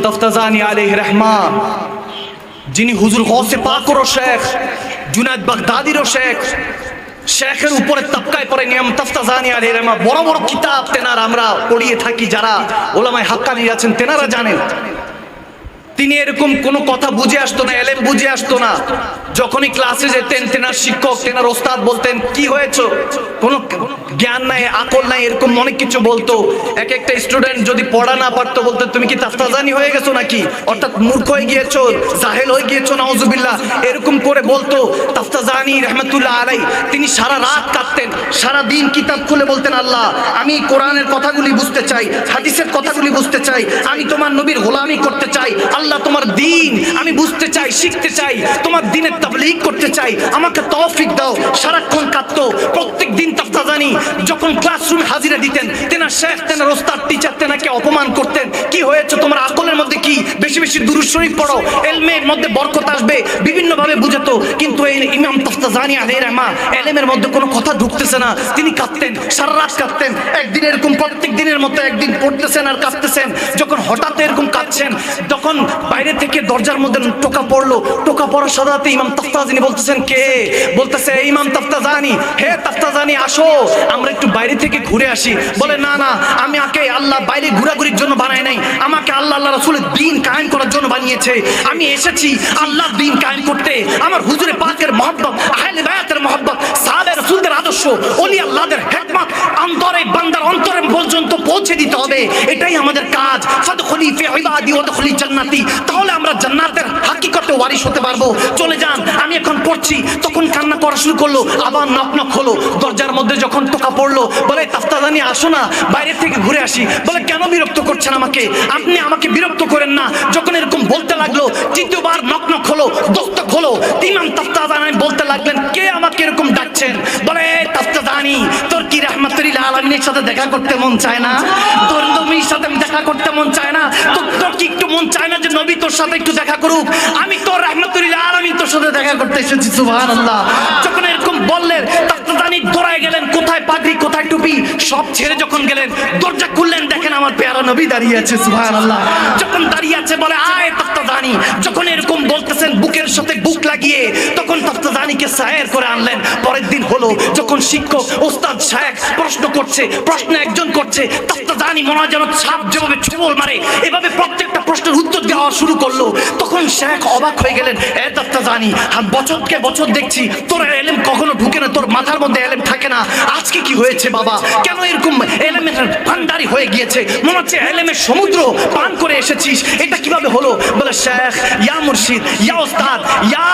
তফতাজানি আলাইহি রহমান, যিনি হুজুর গৌসে পাকের শেখ, জুনায়েদ বাগদাদির শেখ, শেখের উপরে তবকায় পড়ে নিয়ম তফতাজানি আলাইহি রহমান। বড় বড় কিতাব তেনার আমরা পড়িয়ে থাকি, যারা ওলামায়ে হাক্কানি আছেন তেনারা জানেন। তিনি এরকম কোনো কথা বুঝে আসতো না, এলেম বুঝে আসতো না। যখনই ক্লাসে যেতেন তেনার শিক্ষক, তেনার ওস্তাদ বলতেন কি হয়েছে, কোনো জ্ঞান নাই, আকল নাই, এরকম অনেক কিছু বলতো। এক একটা স্টুডেন্ট যদি পড়া না পারতো বলতো তুমি কি তাফতাজানি হয়ে গেছো নাকি, অর্থাৎ মূর্খ হয়ে গিয়েছো, জাহেল হয়ে গিয়েছো, নাউজুবিল্লাহ, এরকম করে বলতো। তাফতাজানি রহমাতুল্লাহ আলাইহি তিনি সারা রাত কাঁদতেন, সারা দিন কিতাব খুলে বলতেন আল্লাহ আমি কোরআনের কথাগুলি বুঝতে চাই, হাদিসের কথাগুলি বুঝতে চাই, আমি তোমার নবীর গোলামি করতে চাই, আল্লাহ তোমার দ্বীন আমি বুঝতে চাই, শিখতে চাই, তোমার দ্বীনের তাবলীগ করতে চাই, আমাকে তৌফিক দাও। সারাক্ষণ কাঁদতো। প্রত্যেক দিন তাফতাজানি যখন ক্লাসরুমে হাজিরা দিতেন, তেনার শেখ, তেনার ওস্তাদ, টিচার তেনাকে অপমান করতেন। কি হয়েছে তোমার আকলের মধ্যে কি, বেশি বেশি দুরূদ শরীফ পড়ো, এলমের মধ্যে বরকত আসবে, বিভিন্ন ভাবে বুঝাতো। কিন্তু এই ইমাম তাফতাজানি আলাইহি রহমান এলেমের মধ্যে কোনো কথা ঢুকতেছে না, তিনি কাঁদতেন, সারা রাত কাঁদতেন। একদিন এরকম প্রত্যেক দিনের মতো একদিন পড়তেছেন আর কাঁদতেছেন। যখন হঠাৎ এরকম কাঁদছেন, তখন বাইরে থেকে দরজার মধ্যে টোকা পড়লো। টোকা পড়ার সাথে ইমাম তাফতাজানি বলতেছেন কে, বলতেছে ইমাম তাফতাজানি, হে তাফতাজানি আসো আমরা একটু বাইরে থেকে ঘুরে আসি। বলে না না, আমি আগে আল্লাহ বাইরে ঘোরাঘুরির জন্য বানাই নাই, আমাকে আল্লাহ আল্লাহ রাসূলের দ্বীন কায়েম করার জন্য বানিয়েছে। আমি এসেছি আল্লাহর দ্বীন কায়েম করতে। আমার হুজুরে পাকের মহব্বত, আহলে বায়াতের মহব্বত, সাহাবে রাসূলদের আদর্শ, ওলি আল্লাহদের হিকমত অন্তরে বান্দার অন্তরে পর্যন্ত পৌঁছে দিতে হবে, এটাই আমাদের কাজ। ফাদখুলি ফি ইবাদি ওয়াদখুলি জান্নাতি, তাহলে আমরা জান্নাতের হাকিকতে ওয়ারিশ হতে পারবো। চলে যান, আমি এখন পড়ছি। তখন কান্না করা শুরু করলো, আবার নক নক হলো। দরজার মধ্যে যখন টোকা পড়লো, বলে তাফতাজানি আসো না বাইরে থেকে ঘুরে আসি। বলে কেন বিরক্ত করছেন আমাকে, আপনি আমাকে বিরক্ত করেন না। যখন এরকম বলতে লাগলো, তৃতীয়বার নক নক হলো, দস্তক হলো। ইমাম তাফতাজানি বলতে লাগলেন কে আমাকে এরকম ডাকছেন। বলে তাফতাজানি তোর কি রাহমাতুল্লিল আলামিনের সাথে দেখা করতে মন চায় না, তোর নবীর সাথে দেখা করতে মন চায় না, তোর কি একটু মন চায় না যে নবী তোর সাথে একটু দেখা করুক, আমি তোর রাহমাতুল্লিল আলামিন তোর সাথে দেখা করতে এসেছি। সুবহানাল্লাহ। যখন এরকম বললেন, তাফতাজানি দৌড়ায় গেলেন, কোথায় পাগড়ি কোথায় টুপি সব ছেড়ে যখন গেলেন, দরজা খুললেন, দেখেন আমার পেয়ারা নবী দাঁড়িয়ে আছে। সুবহানাল্লাহ। যখন দাঁড়িয়ে আছে বলে আয় তাফতাজানি। যখন এরকম বলতেছেন বুকের সাথে বুক লাগিয়ে, তখন তাফতাজানিকে সায়ের করে আনলেন। পরের দিন হলো, যখন শিক্ষক ওস্তাদ শেখ প্রশ্ন করছে, প্রশ্ন একজন করছে, তাফতাজানি মনে হয় যেন ছাপ যেভাবে ছোবল মারে এভাবে প্রত্যেকটা প্রশ্নের উত্তর দেওয়া শুরু করলো। তখন শেখ অবাক হয়ে গেলেন, এ তাফতাজানি বছরকে বছর দেখছি তোর এলেম কখনো ঢুকে না, তোর মাথার মধ্যে এলেম থাকে না, আজকে কি হয়েছে বাবা, কেন এরকম এলেমের ভান্ডারি হয়ে গিয়েছে, মনে হচ্ছে এলেমের সমুদ্র পান করে এসেছিস, এটা কিভাবে হলো। বলে শেখ, ইয়া মুর্শিদ, ইয়া ওস্তাদ, ইয়া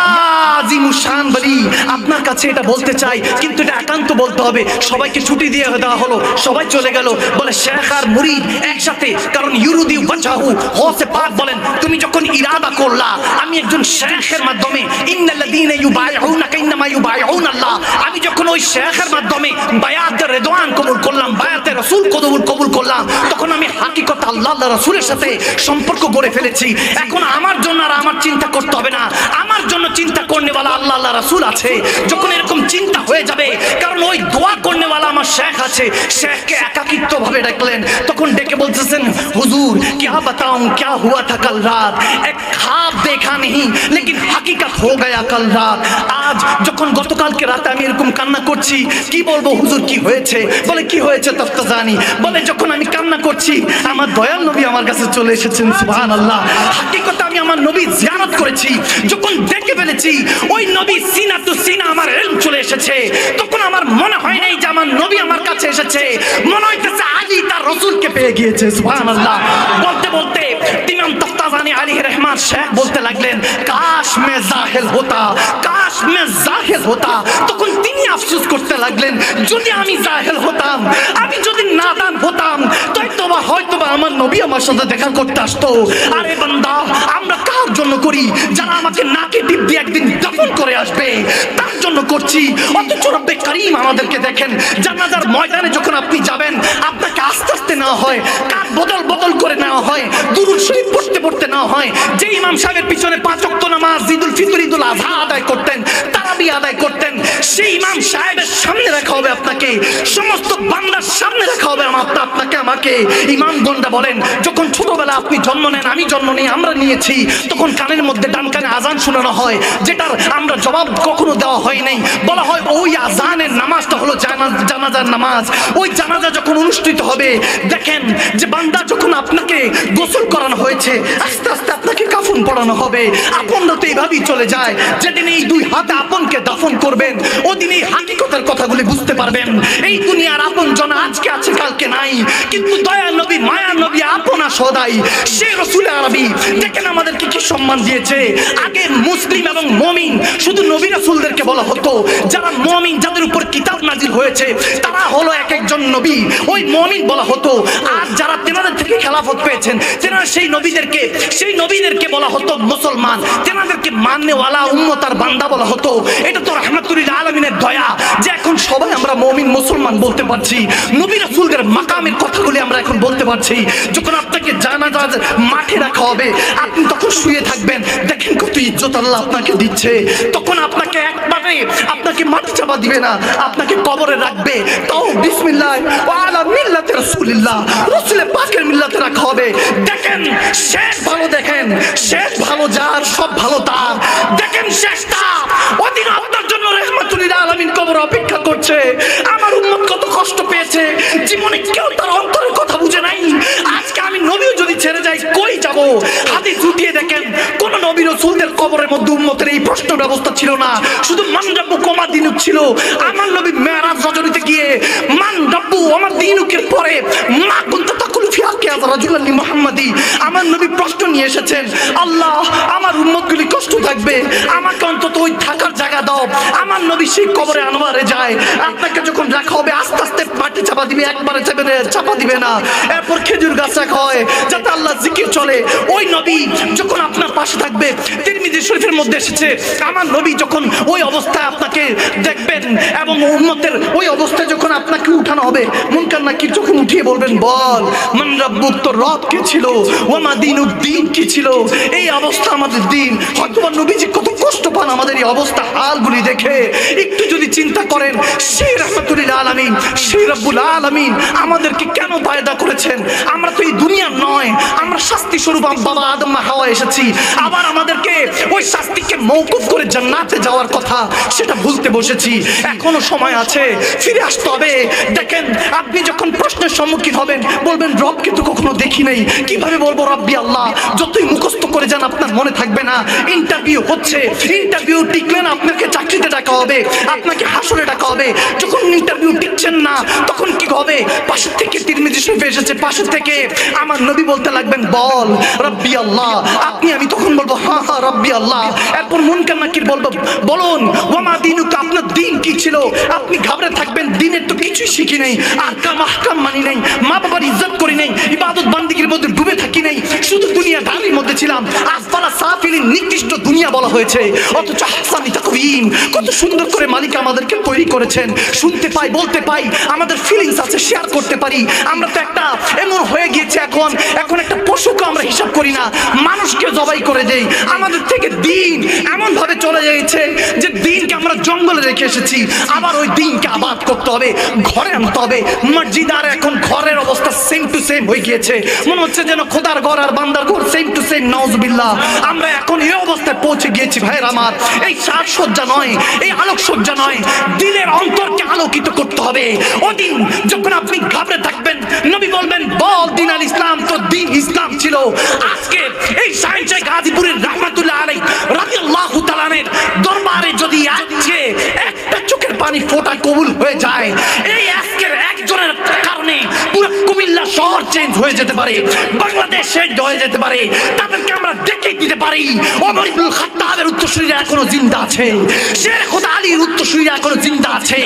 আজিমুশ শান বলি, আপনার কাছে এটা বলতে চাই, কিন্তু এটা একান্ত বলতে হবে। সবাইকে ছুটি দিয়ে দেওয়া হলো, সবাই চলে গেল। বলে শেখ আর মুরিদ একসাথে, কারণ ইউরুদি ওয়াজহু গৌসে পাক বলেন তুমি যখন ইরাদা করলা আমি একজন শেখের মাধ্যমে, ইন্নাল্লাযীনা ইউবাইউনাকা ইন্নামা ইউবাইউনাল্লাহ, আমি যখন ওই শেখের মাধ্যমে বায়াতে রিদওয়ান কবুল করলাম, বায়াতে রাসূল কবুল করলাম, তখন আমি হাকিকত আল্লাহ আল্লাহ রাসূলের সাথে সম্পর্ক গড়ে ফেলেছি। এখন আমার জন্য আর আমার চিন্তা করতে হবে না, আমার জন্য চিন্তা করনেওয়ালা আল্লাহ আল্লাহ রাসূল আছে। যখন এরকম চিন্তা হয়ে যাবে, কারণ ওই দোয়া করনেওয়ালা আমার শেখ আছে, শেখকে একাকিত্ব ভাবে ডাকলেন। তখন ডেকে বলতেছেন হুজুর क्या बताऊं क्या हुआ था कल रात, एक ख्वाब देखा नहीं लेकिन हकीकत हो गया कल रात। আজ যখন গতকালকে রাতে আমি এরকম কান্না করছি, কি বলবো হুজুর কি হয়েছে। বলে কি হয়েছে তাফতাজানি। বলে যখন আমি কান্না করছি আমার দয়াল নবী আমার কাছে চলে এসেছেন। সুবহানাল্লাহ। হাকিকতে আমি আমার নবী জিয়ারত করেছি, যখন দেখে ফেলেছি ওই নবী সিনা টু সিনা আমার ইলম চলে এসেছে, তখন আমার মনে হয় নাই যে আমার নবী আমার কাছে এসেছে, মনে হইতেছে আলী তার রাসূলকে পেয়ে গিয়েছে। সুবহানাল্লাহ। বলতে বলতে ইমাম তাফতাজানি আলাইহি রহমান শেখ বলতে লাগলেন কাশ মে জাহিল হতা, কাশ মে জাহিল হতা। তখন তিনি আফসোস করতে লাগলেন যদি আমি জাহিল হতাম, আমি যদি নাদান হতাম, হয়তোবা আমার নবী আমার সাথে দেখা করতে আসতো। আরে বান্দা, আমরা কার জন্য করি, যারা আমাকে নাকে টিপ দিয়ে একদিন দাফন করে আসবে তার জন্য করছি। অথচ রব্বে কারীম আমাদেরকে দেখেন, জানাজার ময়দানে যখন আপনি যাবেন আপনাকে আস্তে আস্তে নেওয়া হয়, কার বদল করে নেওয়া হয়, দুরূদ শরীফ পড়তে নেওয়া হয়। যে ইমাম সাহেবের পিছনে 5 ওয়াক্ত নামাজ, ঈদুল ফিতর, ঈদুল আযহা আদায় করতেন, তারাবি আদায় করতেন, সেই ইমাম সাহেবের সামনে রাখা হবে আপনাকে, সমস্ত বান্দার সামনে রাখা হবে আপনাকে আমাকে। ইমামগণরা বলেন, যখন ছোটবেলা আপনি জন্ম নেন, আমি জন্ম নেই, আমরা নিয়েছি, তখন কানের মধ্যে ডান কানে আজান শোনানো হয়, যেটার আমরা জবাব কখনো দেওয়া হয় নাই। বলা হয় ওই আজানের নামাজটা হলো জানাজার নামাজ। ওই জানাজা যখন অনুষ্ঠিত হবে, দেখেন যে বান্দা যখন আপনাকে গোসল করানো হয়েছে, আস্তে আস্তে আপনাকে কাফন পরানো হবে। আপনরা তো এইভাবেই চলে যায়। যেদিন এই দুই হাতে আপনকে দাফন করবেন, ওদিন এই হাকিকতের কথাগুলি বুঝতে পারবেন। এই দুনিয়ার আপন জন আজকে আছে, কালকে নাই, কিন্তু দয়া নবী, মায়া নবী, আপনা সদাই সে রসুল আরবি দেখেন আমাদেরকে কি সম্মান দিয়েছে। আগে মুসলিম এবং মুমিন শুধু নবী রাসূলদেরকে বলা হতো, যারা মুমিন, যাদের উপর কিতাব নাজিল হয়েছে, তারা হলো এক একজন নবী, ওই মুমিন বলা হতো। আর যারা তেনাদের থেকে খেলাফত পেয়েছেন, তেনারা সেই নবীদেরকে বলা হতো মুসলমান, তেনাদেরকে মাননেওয়ালা উম্মত আর বান্দা বলা হতো। এটা তো রাহমাতুল আলামিনের দয়া যে এখন সবাই আমরা মুমিন মুসলমান বলতে পারছি, নবী রাসূলদের মাকামের কথাগুলি আমরা এখন বলতে পারছি। যখন আপনাকে জানাজার মাঠে রাখা হবে, আপনি তখন শুয়ে থাকবেন, দেখেন কত ইজ্জত আল্লাহ আপনাকে দিচ্ছে। তখন আপনাকে একবারে আপনাকে মাটি চাপা দিবে না, আপনাকে কবরে রাখবে, তাও বিসমিল্লাহ ওয়া আলা মিল্লাতি রাসূলিল্লাহ, রাসূলের পাকের মিল্লাতে রাখা হবে। দেখেন শেষ ভালো, দেখেন শেষ ভালো যার, সব ভালো তার। দেখেন শেষটা ওদিন আপনার জন্য রাহমাতুল আলামিন কবর অপেক্ষা করছে। আমার উম্মত কত কষ্ট পেয়েছে, জীবনে কেউ তার অন্তরের কথা বুঝে নাই। আজকে আমি নবীও যদি ছেড়ে যাই, কই যাব? হাদিস উঠিয়ে দেখেন, কোন নবী রাসূলদের কবরের মধ্যে উম্মতের এই প্রশ্ন ব্যবস্থা ছিল না, শুধু মান রাব্বু কমা দিনুক ছিল। আমার নবী মেরাজ রজনীতে গিয়ে মান রাব্বু আমার দিনুকের পরে মা কুনতা তাকুলু ফি হাক্কি হাযা রাজুলান মুহাম্মাদি, আমার নবী প্রশ্ন নিয়ে এসেছেন, আল্লাহ আমার উম্মতগুলি কষ্ট থাকবে, আমাকে অন্তত ওই থাকার জায়গা দাও। আমার নবী সেই কবরে আনোয়ারে যায়, আপনাকে যখন রাখা হবে আস্তে আস্তে মাটি চাপা দিবে, একবারে চাপা দিবে না। এরপর খেজুর গাছ রাখা হয় যাতে আল্লাহ জিকির চলে। ওই নবী যখন আপনার পাশে থাকবে, তিরমিজি শরীফের মধ্যে এসেছে, আমার নবী যখন ওই অবস্থায় আপনাকে দেখবেন এবং উম্মতের ওই অবস্থায় যখন আপনাকে উঠানো হবে, মুনকার নাকির যখন উঠিয়ে বলবেন, বল মান রাব্বুক, তোর রব কে ছিল, ওয়া মা দিনুক, দিন কি ছিল। এই অবস্থা আমাদের দিন। হয়তো নবীজি কত কষ্ট পান আমাদের এই অবস্থা হালগুলি দেখে। একটু যদি চিন্তা করেন, সেই রাহমাতুল আলামিন, সেই রব্বুল আলামিন আমাদেরকে কেন পয়দা করেছেন। আমরা তো এই দুনিয়ার নয়, আমরা শাস্তি স্বরূপ বাবা আদম মা হাওয়া এসেছি। আবার আমাদেরকে ওই শাস্তিকে মওকুফ করে জান্নাতে যাওয়ার কথা, সেটা ভুলতে বসেছি। এখনো সময় আছে, ফিরে আসতে হবে। দেখেন আপনি যখন প্রশ্নের সম্মুখীন হবেন, বলবেন রবকে তো কখনো দেখি নাই, কিভাবে বলবো রব্বি আল্লাহ? যতই মুখস্থ করে যান আপনার মনে থাকবে না। ইন্টারভিউ হচ্ছে, ইন্টারভিউ টিকলে না আপনাকে চাকরিতে ডাকা হবে, আপনাকে হাসরে ডাকা হবে। যখন ইন্টারভিউ টিকছেন না, তখন কি হবে? পাশের থেকে তিরমিজি শরীফে এসেছে, পাশের থেকে আমার নবী বলতে লাগবেন, বল রব্বি আল্লাহ। আমি তখন বলবো হ্যাঁ হ্যাঁ রব্বি আল্লাহ। এরপর মুনকার নাকির বলবো, বলুন ওয়ামা দিনুকা, আপনার দিন কি ছিল? আপনি ঘাবড়ে থাকবেন, দিনের তো কিছুই শিখি নাই, আহকাম আহকাম মানি নাই, মা বাবার ইজ্জত করি নাই, ইবাদত বান্দিগির মধ্যে ডুবে থাকি নাই, শুধু দুনিয়া ঢালির মধ্যে ছিলাম। আসফালা সাফিলিন, নিকৃষ্ট দুনিয়া বলা হয়েছে, অথচ হাসানি তাকওয়িম, কত সুন্দর করে মালিক আমাদেরকে তৈরি করেছেন। শুনতে পাই, বলতে পাই, আমাদের ফিলিংস আছে, শেয়ার করতে পারি। আমরা তো একটা এমন হয়ে গিয়েছে, এখন একটা পশুকে আমরা হিসাব করি না, মানুষকে জবাই করে দেই। আমাদের থেকে দিন এমন ভাবে চলে গিয়েছে যে দিনকে আমরা জঙ্গলে রেখে এসেছি, আবার ওই দিনকে আবাদ করতে হবে, ঘরে আনতে হবে। মসজিদ আর এখন ঘরের অবস্থা সেম টু সেম হয়ে গিয়েছে, মনে হচ্ছে যেন খোদার ঘর আর বান্দার ঘর সেম টু সেম। নাউজুবিল্লাহ, আমরা এখন এই অবস্থায় পৌঁছে গিয়েছি ভাইয়ের আমার। এই সাজসজ্জা নয়, এই আলোকসজ্জা নয়, দিনের অন্তরকে আলোকিত করতে হবে। ওদিন যখন আপনি ঘাবড়ে থাকবেন, নবী বলবেন, বল দিন আল ইসলাম, তো দিন ইসলাম ছিল। আজকে এই সায়েন্সে গাজীপুরের রাহমাতুল্লাহ আলাইহি রাদিয়াল্লাহু তাআলার দরবারে যদি আজকে একটা চোখের পানি ফোঁটা কবুল হয়ে যায়, এই আজকের একজনের কারণে পুরো কুমিল্লা শহর চেঞ্জ হয়ে যেতে পারে, বাংলাদেশ চেঞ্জ হয়ে যেতে পারে। তাদেরকে আমরা দেখে দিতে পারি ওমর ইবনুল খাত্তাবের উত্তরসূরিরা এখনো জিন্দা আছে, শের খোদা আলীর উত্তরসূরিরা এখনো জিন্দা আছে।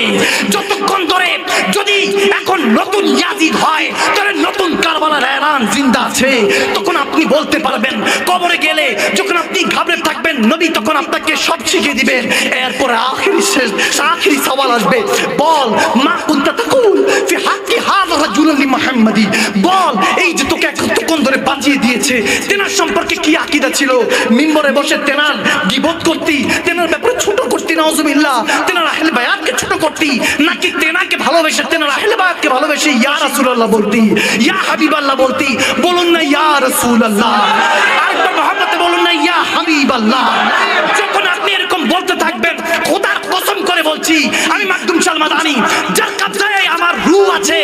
যতক্ষণ ধরে যদি এখন নতুন ইয়াজিদ হয়, তাহলে নতুন কারবালার এলান জিন্দা আছে। তখন আপনি বলতে পারবেন, কবরে গেলে যখন আপনি ঘাবড়ে থাকবেন, নবী তখন আপনাকে সব শিখিয়ে দিবেন। এরপরে আখিরি সওয়াল আসবে, বল মা কুনতা তাকুল ফি হাক্কি হাযা হাযা রাজুলুন লিমুহাম্মাদি, বল এই যে তোকে এতক্ষণ ধরে বাঁচিয়ে দিয়েছে তেনার সম্পর্কে কি আকীদা ছিল? মিম্বরে বসে তেনার গীবত করতি, তেনার ব্যাপারে ছোট করতি, নাউজুবিল্লাহ, তেনার আহলে বায়াতকে ছোট করতি, নাকি তেনাকে ভালোবেসে তেনার আহলে বায়াতকে ভালোবেসে ইয়া রাসূলুল্লাহ বলতি, ইয়া হাবিবাল্লাহ বলতি? বলুন না ইয়া রাসূলুল্লাহ, আরেকবার মুহাম্মদে বলুন না ইয়া হাবিবাল্লাহ। যখন আপনি এরকম বলতে থাকবেন, খোদার কসম করে বলছি, আমি মাকদুম শাহ মাদানী যার কবজায় আমার রূহ আছে,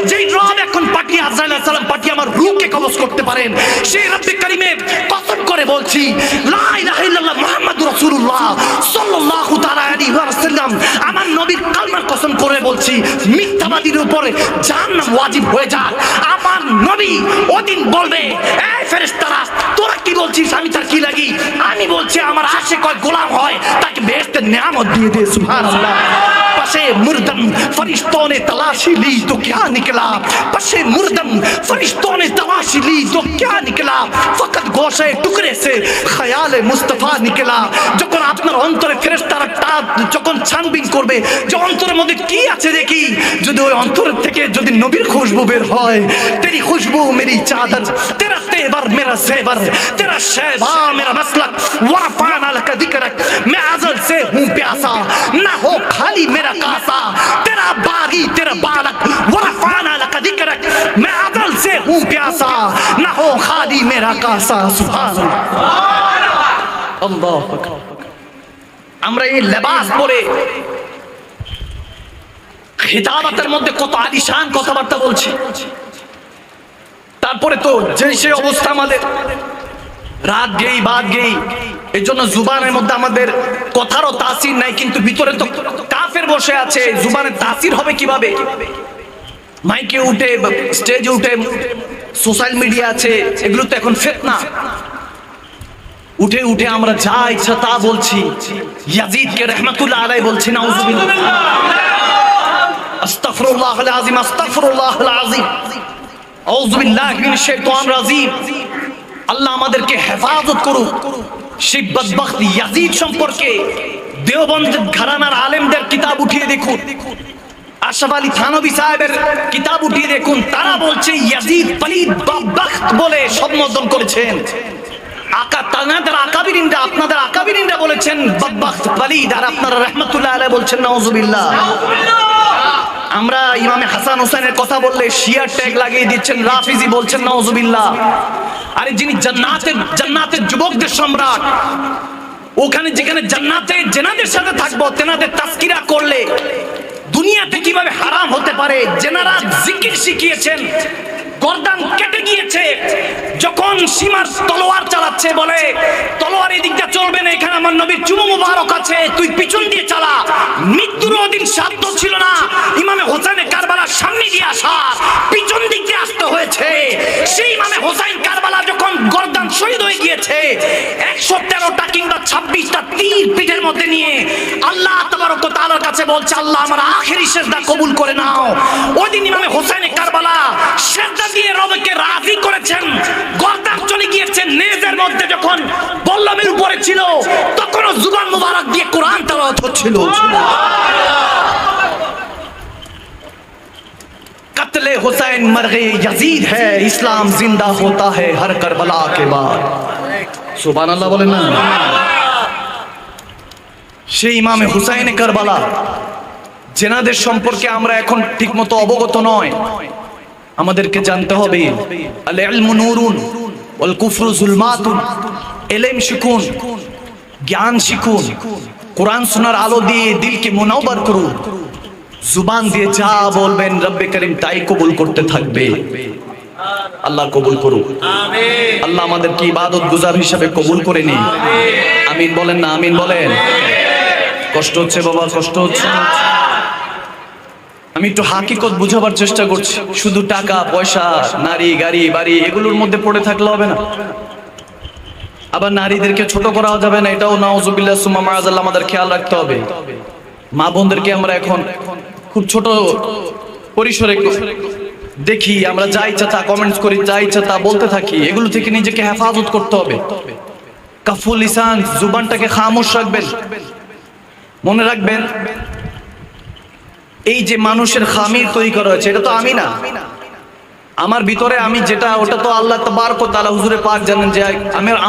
যেই রব এখন পাঠিয়ে আজরাইল আলাইহিস সালাম পাঠিয়ে আমার রূহকে কবজ করতে পারেন, সেই রব্বে কারীমের কসম করে বলছি, লা ইলাহা ইল্লাল্লাহ মুহাম্মাদুর রাসূলুল্লাহ সাল্লাল্লাহু তাআলা আলাইহি ওয়াসাল্লাম, আমার নবীর কালমার কসম করে বলছি, মিথ্যাবাদীর উপরে জাহান্নাম ওয়াজিব হয়ে যায়। আমার নবী ওদিন বলবে, এই ফেরেশতারা তোরা কি বলছিস, আমি তার কি লাগি? আমি বলছি আমার আশিক হয়, গোলাম হয়, তাকে বেহেশতের নেয়ামত দিয়ে দে। সুবহানাল্লাহ। पशे मुर्दम फरिश्तों ने तलाशी ली तो क्या निकला, पशे मुर्दम फरिश्तों ने तलाशी ली तो क्या निकला, फकत गोशे टुकड़े से ख्याल मुस्तफा निकला। যখন আপনার অন্তরে ফেরেশতারা যখন ছানবিন করবে যে অন্তরের মধ্যে কি আছে দেখি, যদি ওই অন্তরের থেকে যদি নবীর খুশবু বের হয়, তেরি খুশবু মেরি চাদর, তেরা তেবার মেরা ज़ेवर, तेरा शहबा मेरा मसलक, वरफ़ाना लका ज़िक्रक, मैं अज़ल से हूँ प्यासा, ना हो खाली मेरा कासा, तेरा बागी तेरा बालक, वरफ़ाना लका ज़िक्रक, मैं अज़ल से हूँ प्यासा, ना हो खाली मेरा कासा। सुभानअल्लाह, अल्लाहु আকবার। আমরা এই লেবাস পরে খিতাবাতের মধ্যে কত আলিশান কথাবার্তা বলছি, তারপরে তো যে সে অবস্থা আমাদের, রাত গেই বাদ গেই, এই জন্য জুবানের মধ্যে আমাদের কথারও তাসির নাই, কিন্তু ভিতরে তো কাফের বসে আছে, জুবানের তাসির হবে কিভাবে? মাইকে উঠে, স্টেজে উঠে, সোশ্যাল মিডিয়া আছে, এগুলো তো এখন ফিতনা। উঠে উঠে আমরা যা ইচ্ছা তা বলছি, ইয়াজিদকে রহমাতুল্লাহ আলাইহি বলছি, নাউজুবিল্লাহ, আস্তাগফিরুল্লাহল আযীম, আস্তাগফিরুল্লাহল আযীম, আউযু বিল্লাহি মিনাশ শাইতানির রাজীম। আল্লাহ আমাদেরকে হেফাজত করুক। সেই বদবখত ইয়াজিদ সম্পর্কে দেওবন্দ ঘরানার আলেমদের কিতাব উঠিয়ে দেখুন, আশরাফ আলী থানভী সাহেবের কিতাব উঠিয়ে দেখুন, তারা বলছে ইয়াজিদ পলিদ বদবখত বলে সম্বোধন করেছেন। তানাদের আকাবিরিনরা, আপনাদের আকাবিরিনরা বলেছেন বদবখত পলিদ, আর আপনারা রাহমাতুল্লাহ আলাইহি বলছেন নাউজুবিল্লাহ। আমরা ইমামে হাসান হোসেনের কথা বললে শিয়া ট্যাগ লাগিয়ে দিচ্ছেন, রাফিজি বলছেন নাউজুবিল্লাহ। আরে যিনি জান্নাতের যুবকদের সম্রাট, ওখানে যেখানে জান্নাতে জেনাদের সাথে থাকবো, তেনাদের তাজকিরা করলে দুনিয়াতে কিভাবে হারাম হতে পারে? জেনারা জিকির শিখিয়েছেন, গর্দান কেটে গিয়েছে, যখন সীমার তলোয়ার চালাচ্ছে, বলে তলোয়ার এই দিকটা চলবে না, এখানে আমার নবীর চুমু মুবারক আছে, তুই পিছন দিয়ে চালা। মৃত্যুর ওদিন সাধ্য ছিল না ইমামে হোসেনে কারবালার সামনে দিয়ে আসা, পিছন দিক দিয়ে আসতে হয়েছে। সেই ইমামে হোসেন কারবালা যখন গর্দান শহীদ হয়ে গিয়েছে, 113টা কিংবা 26টা তীর পিঠের মধ্যে নিয়ে আল্লাহ তাবারক ওয়া তাআলার কাছে বলছে, আল্লাহ আমার আখেরি সিজদা কবুল করে নাও। ওই দিন ইমামে হোসেনে কারবালা সিজদা দিয়ে রবকে রাজি করেছেন, গর্দান চলে গিয়েছে নেজের মধ্যে, যখন বল্লমের উপরে ছিল তখনও জুবান মুবারক দিয়ে কোরআন তেলাওয়াত হচ্ছিল। कत्ले हुसैन मरगे यजीद है, इस्लाम जिंदा होता है हर करबला के बाद। सुभान अल्लाह बोलें ना। সেই ইমামে হুসাইনে কারবালা জেনাদের সম্পর্কে আমরা এখন ঠিকমতো অবগত নয়। আমাদেরকে জানতে হবে আল ইলমু নূরুন ওয়াল কুফরু যুলমাতুন, ইলম শিখুন, জ্ঞান শিখুন, কোরআন শোনার আলো দিয়ে দিলকে মুনাওয়ার করুন। জুবান দিয়ে যা বলবেন রব্বে করিম তাই কবুল করতে থাকবে। আল্লাহ কবুল করুক, আমিন। আল্লাহ আমাদেরকে ইবাদত গুজার হিসেবে কবুল করে নিন, আমিন বলেন না, আমিন বলেন। কষ্ট হচ্ছে বাবা, কষ্ট হচ্ছে। আমি একটু হাকিকত বুঝাবার চেষ্টা করছি। শুধু টাকা পয়সা, নারী, গাড়ি, বাড়ি এগুলোর মধ্যে পড়ে থাকলে হবে না। আবার নারীদেরকে ছোট করা যাবে না, এটাও নাউজুবিল্লাহ সুম্মা মাআযাল্লাহ আমাদের খেয়াল রাখতে হবে। মা বোনদেরকে আমরা এখন খুব ছোট পরিসরে দেখি, আমরা যা ইচ্ছা তা কমেন্টস করি, যা ইচ্ছা তা বলতে থাকি। এগুলো থেকে নিজেকে হেফাজত করতে হবে। কাফুল লিসান, জুবানটাকে খামোশ রাখবেন। মনে রাখবেন এই যে মানুষের খামির তৈরি করা হয়েছে, এটা তো আমি না, আমার ভিতরে আমি যেটা, ওটা তো আল্লাহ তাবারক ওয়া তাআলা হুজুরে পাক জানেন যে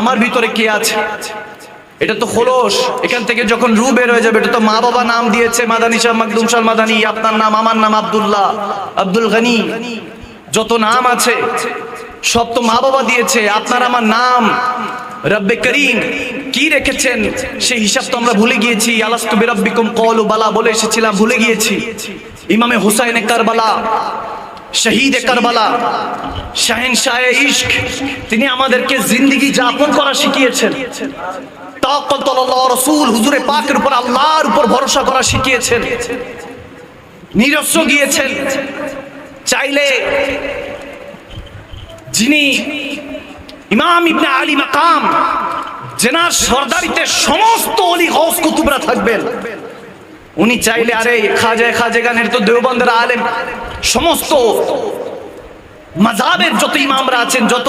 আমার ভিতরে কি আছে। এটা তো খোলস, এখান থেকে যখন রু বের হয়ে যাবে, এটা তো মা বাবা নাম দিয়েছে, মাদানী শাহ মাকদুম শাহ মাদানী, আপনার নাম, আমার নাম আব্দুল্লাহ, আব্দুল গনি, যত নাম আছে সব তো মা বাবা দিয়েছে। আপনার আমার নাম রব্বে করিম কি রেখেছেন সেই হিসাব তো আমরা ভুলে গিয়েছি। আলাস্তু বিরাব্বিকুম ক্বালু বালা বলে এসেছিলাম, ভুলে গিয়েছি। ইমামে হুসাইনে কারবালা, শহীদ কারবালা, শাহেনশাহে ইশক, তিনি আমাদেরকে জিন্দেগি যাপন করা শিখিয়েছেন। তাওয়াক্কুল আল্লাহ রাসূল, হুজুরে পাকের উপর, আল্লাহর উপর ভরসা করা শিখিয়েছেন, নিরস্ব গিয়েছেন। চাইলে যিনি ইমাম ইবনে আলী মাকাম, যেনার সরদারিতে সমস্ত ওলি গৌস কুতুবরা থাকবেন, উনি চাইলে আরে খাজেগানের তো দেওবন্দের আলেম, সমস্ত মাযহাবের যত ইমামরা আছেন, যত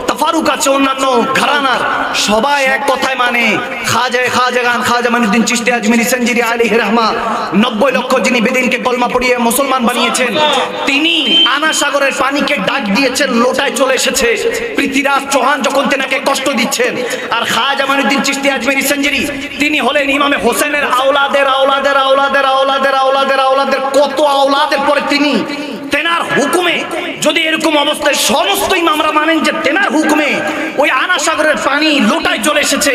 তাফারুক আছে অন্যান্য ঘরানার, সবাই এক কথায় মানে খাজেগান খাজা মাইনুদ্দিন চিশতি আজমিরি সঞ্জিরি আলাইহি রাহমা, 90 লক্ষ যিনি বেদিনকে কলমা পড়িয়ে মুসলমান বানিয়েছেন, তিনি আনা সাগরের পানিকে ডাক দিয়েছেন, লোটায় চলে এসেছে। পৃথ্বীরাজ চৌহান যখন তেনাকে কষ্ট দিচ্ছেন, আর খাজা মাইনুদ্দিন চিশতি আজমিরি সঞ্জিরি তিনি হলেন ইমামে হোসেনের আওলাদের আওলাদের আওলাদের আওলাদের আওলাদের আওলাদের কত আওলাদের পরে তিনি, তেনার হুকুমে যদি এরকম অবস্থায় সমস্ত ইমামরা মানেন যে তেনার হুকুমে ওই আনা সাগরের পানি লোটায় চলে এসেছে,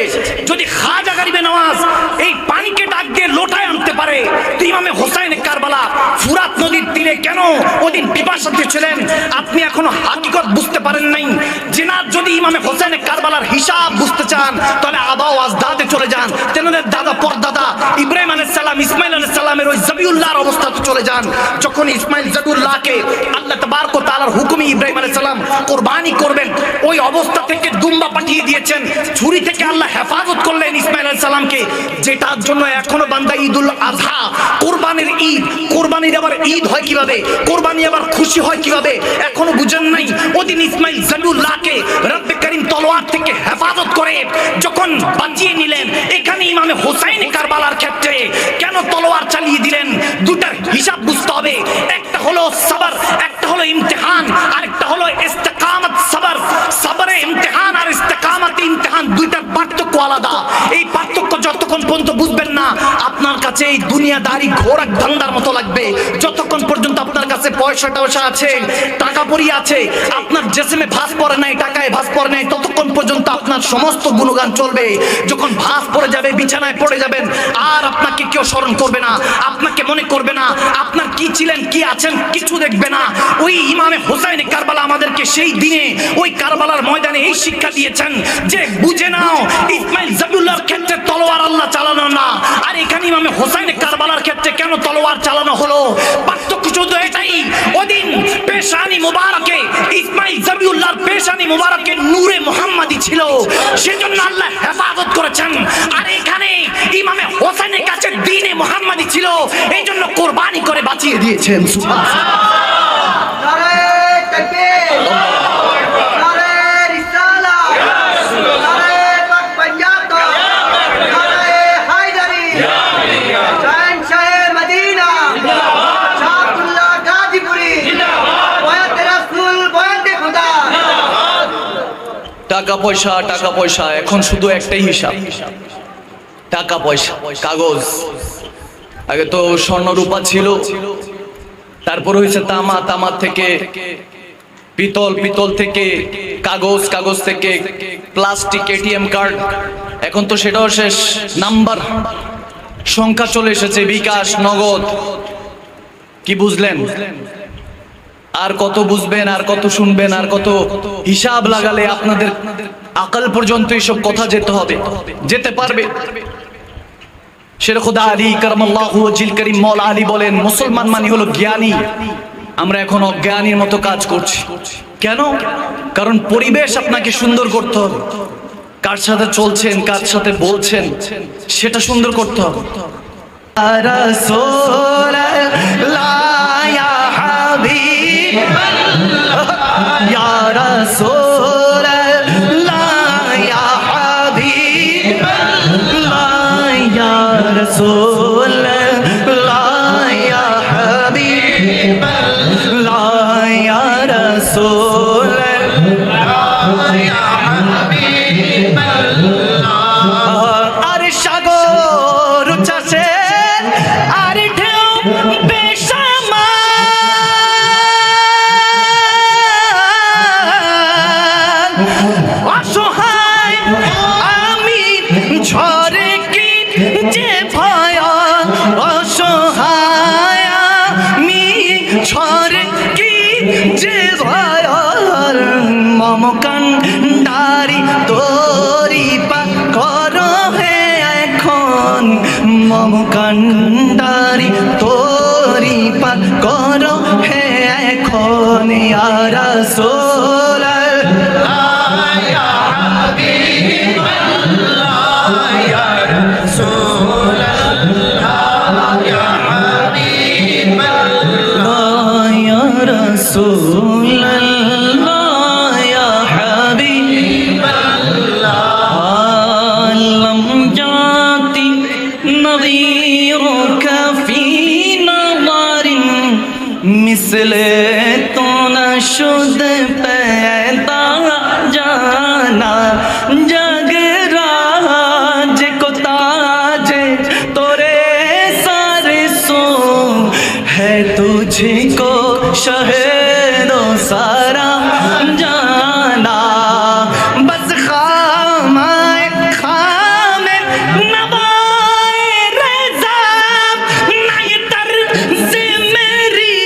যদি খাজা গরিবে নওয়াজ এই পানিকে ডাক দিয়ে লোটায় আনতে পারে, তো ইমামে হোসাইন কারবালা ফুরাত নদীর তীরে কেন ওদিন পিপাসাতে ছিলেন? আপনি এখনো হাকিকত বুঝতে পারেন নাই। জিনার যদি ইমামে হোসেন কারবালার হিসাব বুঝতে চান, তাহলে আবাও আজদাদে চলে যান, তেনাদের দাদা পরদাদা ইব্রাহিম আলাইহিস সালাম, ইসমাইল আলাইহিস সালামের ওই জবিউল্লাহর অবস্থাতে চলে যান। যখন ইসমাইল জবিউল্লাহকে আল্লাহ তাবারক ওয়া তাআলার হুকুমে ইব্রাহিম আলাইহিস সালাম কুরবানি করবেন, ওই অবস্থা থেকে দুম্বা পাঠিয়ে দিয়েছেন, ছুরি থেকে আল্লাহ হেফাজত করলেন ইসমাইল আলাইহিস সালামকে, যেটার জন্য এখনো বান্দা ঈদুল আযহা, কুরবানির ঈদ, কুরবানির আবার ঈদ হয় কিভাবে, কুরবানি আবার খুশি হয় কিভাবে, এখনো বুঝেন নাই। ওদিন ইসমাইল জবিউল্লাহকে রব্বে করিম তলোয়ার থেকে হেফাজত করে যখন বাঁচিয়ে নিলেন, এখানে ইমামে হোসাইন কারবালার ক্ষেত্রে কেন তলোয়ার চালিয়ে দিলেন? দুটার হিসাব বুঝতে হবে। একটা হলো সবর, একটা হলো ইমতিহান, আরেকটা হলো ইস্তেকামত। সবর, সবরে ইমতিহান আর ইস্তেকামতে ইমতিহান, দুইটার পার্থক্য আলাদা। এই পার্থক্য যতক্ষণ পর্যন্ত বুঝবেন না, আপনার কাছে এই দুনিয়াদারি ঘোর এক ধান্দার মতো লাগবে। যতক্ষণ পর্যন্ত আপনার কাছে পয়সা টয়সা আছে, টাকা পড়ি আছে, আপনার জেসেমে ভাস পড়ে নাই, টাকায় ভাস পড়ে নাই, ততক্ষণ পর্যন্ত আপনার সমস্ত গুণগান চলবে। যখন ভাস পড়ে যাবে, বিছানায় পড়ে যাবেন, আর আপনাকে কেউ স্মরণ করবে না, আপনাকে মনে করবে না, আপনার কি ছিলেন কি আছেন কিছু দেখবে না। ওই ইমামে হোসাইন কারবালা আমাদেরকে সেই দিনে ওই কারবালার ময়দানে এই শিক্ষা দিয়েছেন যে বুঝে নাও, ইসমাইল জবিউল্লাহর ক্ষেত্রে তলোয়ার আল্লাহ চালানো না, আর এখানে ইমামে হোসাইন কারবালার ক্ষেত্রে কেন তলোয়ার চালানো হলো? পার্থক্য শুধু এটাই, ওদিন পেশানি মুবারকে ইসমাইল জবিউল্লাহর পেশানি মুবারকে নূরে মুহাম্মাদি ছিল, সেজন্য আল্লাহ হেফাজত করেছেন। আর এখানে ইমামে হোসেনের কাছে দ্বীনে মুহাম্মাদি ছিল, এই জন্য কুরবানি করে বাঁচিয়ে দিয়েছেন। টাকা পয়সা, টাকা পয়সা, এখন শুধু একটাই হিসাব, টাকা পয়সা, কাগজ। আগে তো স্বর্ণ রূপা ছিল, তারপর হয়েছে তামা, তামার থেকে পিতল, পিতল থেকে কাগজ, কাগজ থেকে প্লাস্টিক, এটিএম কার্ড, এখন তো সেটাও শেষ। নাম্বার, সংখ্যা চলে এসেছে, বিকাশ, নগদ। কি বুঝলেন? আর কত বুঝবেন, আর কত শুনবেন, আর কত হিসাব লাগালে আপনাদের আকল পর্যন্ত এইসব কথা যেতে হবে, যেতে পারবে? শের খুদা আলী কারামাল্লাহু ওয়াজহিল কারীম মওলা আলী বলেন, মুসলমান মানে হলো জ্ঞানী। আমরা এখন অজ্ঞানীর মতো কাজ করছি। কেন? কারণ পরিবেশ আপনাকে সুন্দর করতে হবে, কার সাথে চলছেন, কার সাথে বলছেন, সেটা সুন্দর করতে হবে। या रसूल अल्लाह या हबीब अल्लाह या रसूल अल्लाह या যে ভয় অসহায় আমি ছড়ে কি যে ভয় মমকান্ডারি তোরি পা করো হে এখন মমকান্ডারি তোরি পা করো হে এখন ইয়া রাসূল ইয়া হাবিবাল্লাহ ইয়া রাসূল ইয়া হাবিবাল্লাহ ইয়া রাসূল मिसले तो न शुद्ध पैदा जाना जग राज को ताज तोरे सारे सो है तुझको शहरो सारा जाना बस खामाए खामे नवाए रज़ा ना ये तर्ज़ मेरी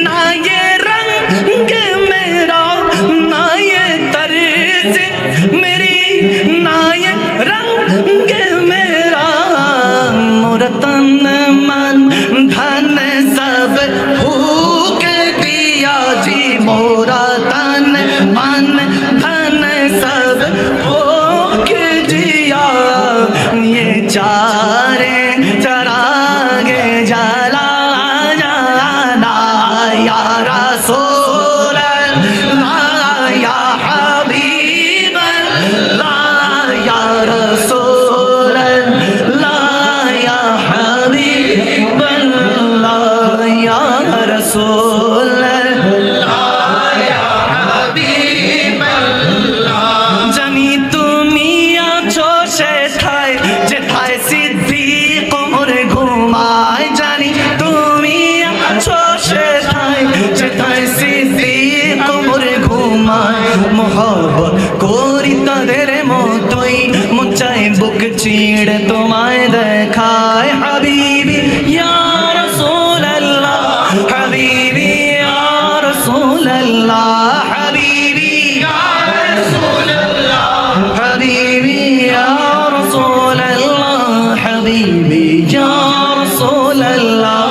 ना ये रंग मेरा ना ये तर्ज़ मेरी ना ये रंग मेरा मोरा तन मन धन सब फूक दिया जी मोरा तन मन धन सब फूक दिया ये चारे चरागे जला जाना या रसूल अल्लाह या हबीब अल्लाह या रसूल अल्लाह या हबीब अल्लाह या रसूल अल्लाह या हबीब अल्लाह জানি তুমি আছো সেথায় যেথায় সিদ্দিক ওমর ঘুমায় জানি তুমি আছো সেথায় যেথায় সিদ্দিক ওমর ঘুমায় মোহব্বত করি তাদের মতোই মন চায় বুক চিড়ে তোমায় দেখায় হাবিবি ইয়া রাসূল আল্লাহ হাবিবি ইয়া রাসূল আল্লাহ হাবিবি ইয়া রাসূল আল্লাহ হাবিবি ইয়া রাসূল আল্লাহ হাবিবি ইয়া রাসূল আল্লাহ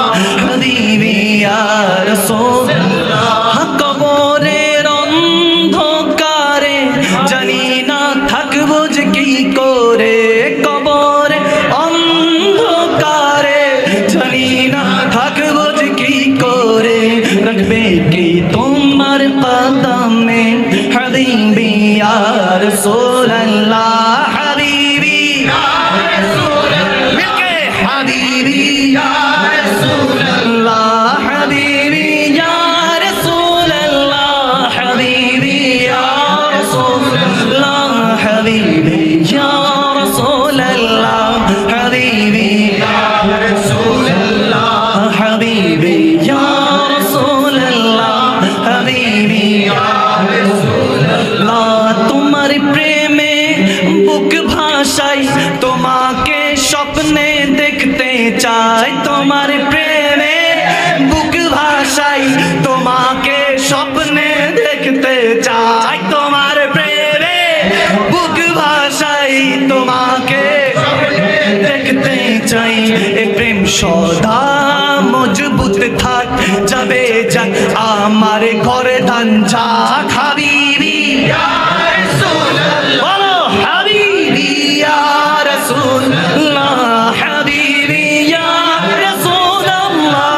হাবিবি ইয়া রাসূল আল্লাহ কবরের অন্ধকারে জানি না থাকবো যে কি করে কবরে অন্ধকারে জানি না থাকবো যে কি করে রাখবে কি তোমার কদমে হাবিবি ইয়া রাসূল আল্লাহ হাবিবি ইয়া রাসূল আল্লাহ মিলকে হাবিবি ইয়া রাসূল আল্লাহ হাবিবি ইয়া রাসূল আল্লাহ হাবিবি ইয়া রাসূল আল্লাহ হাবিবি ইয়া রাসূল আল্লাহ হাবিবি ইয়া রাসূল আল্লাহ হাবিবি ইয়া রাসূল আল্লাহ হাবিবি ইয়া রাসূল আল্লাহ তোমার প্রেমে বুক ভাষাই তোমাকে স্বপ্নে দেখতে চাই তোমার প্রেমে বুক ভাষাই তোমাকে স্বপ্নে দেখতে চাই তোমার প্রেমে বুক ভাষাই তোমাকে দেখতে চাই এ প্রেম সদা মজবুত থাক যাবে যাক আমার ঘরে ধান যাক হাবিবি ইয়া রাসূল আল্লাহ বলো হাবিবি ইয়া রাসূল আল্লাহ হাবিবি ইয়া রাসূল আল্লাহ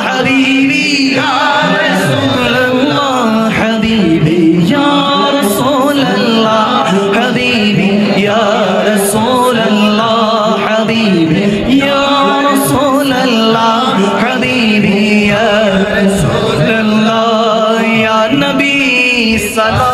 হাবিবি ইয়া রাসূল আল্লাহ হাবিবি ইয়া রাসূল আল্লাহ হাবিবি ইয়া রাসূল আল্লাহ হাবিবি ইয়া রাসূল আল্লাহ হাবিবি ইয়া রাসূল আল্লাহ ইয়া নবী সাল্লাল্লাহু